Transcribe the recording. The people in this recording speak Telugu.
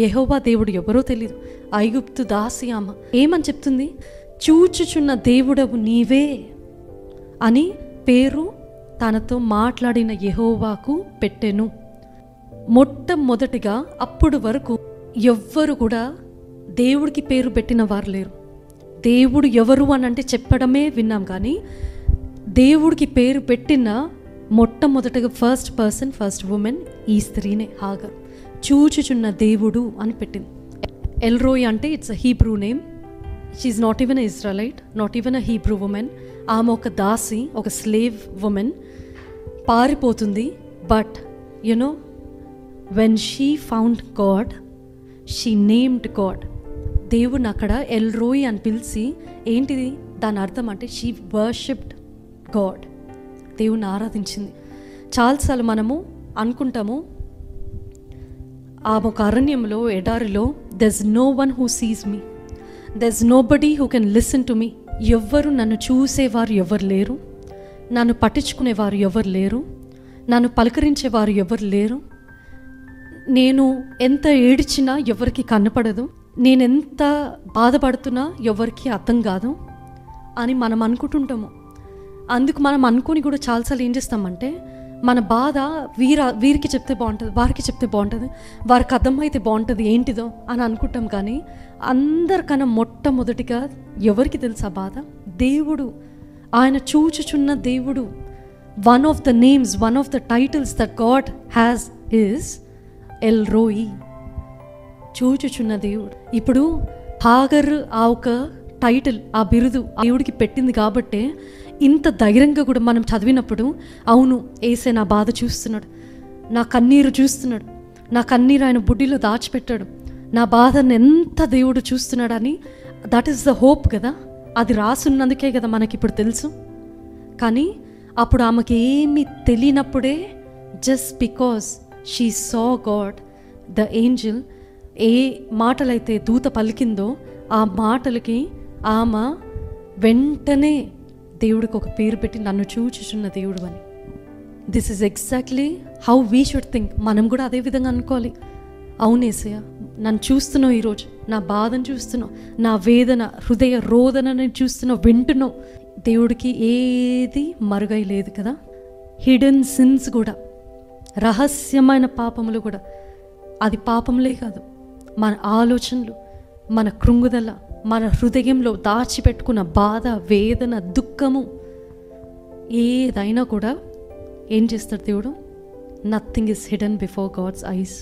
యెహోవా దేవుడు ఎవరో తెలియదు. ఐగుప్తు దాసి ఆమె ఏమని చెప్తుంది? చూచుచున్న దేవుడవు నీవే అని పేరు తనతో మాట్లాడిన యెహోవాకు పెట్టెను. మొట్టమొదటిగా అప్పుడు వరకు ఎవ్వరు కూడా దేవుడికి పేరు పెట్టిన వారు లేరు. దేవుడు ఎవరు అని అంటే చెప్పడమే విన్నాం, కానీ దేవుడికి పేరు పెట్టిన మొట్టమొదటిగా ఫస్ట్ ఉమెన్ ఈ స్త్రీనే, హాగర్. చూచుచున్న దేవుడు అని పెట్టింది. ఎల్రోయ్ అంటే it's a Hebrew name. She's not even a Israelite, not even a Hebrew woman. ఆమె ఒక దాసి, ఒక స్లేవ్ ఉమెన్, పారిపోతుంది. But you know when she found God, she named God. దేవుని అక్కడ ఎల్రోయ్ అని పిలిచి, ఏంటిది దాని అర్థం అంటే షీ వర్షిప్డ్ గాడ్, దేవుని ఆరాధించింది. చాలాసార్లు మనము అనుకుంటాము, ఆ ఒక అరణ్యంలో, ఎడారిలో, there's no one who sees me, there's nobody who can listen to me. ఎవ్వరు నన్ను చూసేవారు ఎవరు లేరు, నన్ను పట్టించుకునేవారు ఎవరు లేరు, నన్ను పలకరించేవారు ఎవరు లేరు, నేను ఎంత ఏడ్చినా ఎవరికి కనపడదు, నేనెంత బాధపడుతున్నా ఎవరికి అర్థం కాదు అని మనం అనుకుంటుంటాము. అందుకు మనం అనుకొని కూడా చాలాసార్లు ఏం చేస్తామంటే, మన బాధ వీరికి చెప్తే బాగుంటుంది, వారికి చెప్తే బాగుంటుంది, వారికి అర్థమైతే బాగుంటుంది ఏంటిదో అని అనుకుంటాం. కానీ అందరికన్నా మొట్టమొదటిగా ఎవరికి తెలుసు ఆ బాధ? దేవుడు. ఆయన చూచుచున్న దేవుడు. One of the names, one of the titles that God has is El Roi, చూచుచున్న దేవుడు. ఇప్పుడు హాగర్ ఆ ఒక టైటిల్, ఆ బిరుదు దేవుడికి పెట్టింది కాబట్టే ఇంత ధైర్యంగా కూడా మనం చదివినప్పుడు, అవును యేసే నా బాధ చూస్తున్నాడు, నా కన్నీరు చూస్తున్నాడు, నా కన్నీరు ఆయన బుడ్డిలో దాచిపెట్టాడు, నా బాధను ఎంత దేవుడు చూస్తున్నాడని, దట్ ఈస్ ద హోప్ కదా. అది రాసున్నందుకే కదా మనకి ఇప్పుడు తెలుసు. కానీ అప్పుడు ఆమెకి ఏమీ తెలియనప్పుడే, just because she saw God, the angel, ఏ మాటలైతే దూత పలికిందో ఆ మాటలకి ఆమె వెంటనే దేవుడికి ఒక పేరు పెట్టి, నన్ను చూచుచున్న దేవుడు అని. This is exactly how we should think. మనం కూడా అదే విధంగా అనుకోవాలి. అవునేసయ్య, నన్ను చూస్తున్నావు, ఈరోజు నా బాధను చూస్తున్నావు, నా వేదన, హృదయ రోదనని చూస్తున్నావు, వింటున్నావు. దేవుడికి ఏది మరుగై లేదు కదా. హిడెన్ సిన్స్ కూడా, రహస్యమైన పాపములు కూడా, అది పాపములే కాదు, మన ఆలోచనలు, మన కృంగుదల, మన హృదయంలో దాచిపెట్టుకున్న బాధ, వేదన, దుఃఖము, ఏదైనా కూడా ఏం చేస్తాడు దేవుడు? Nothing is hidden before God's ice.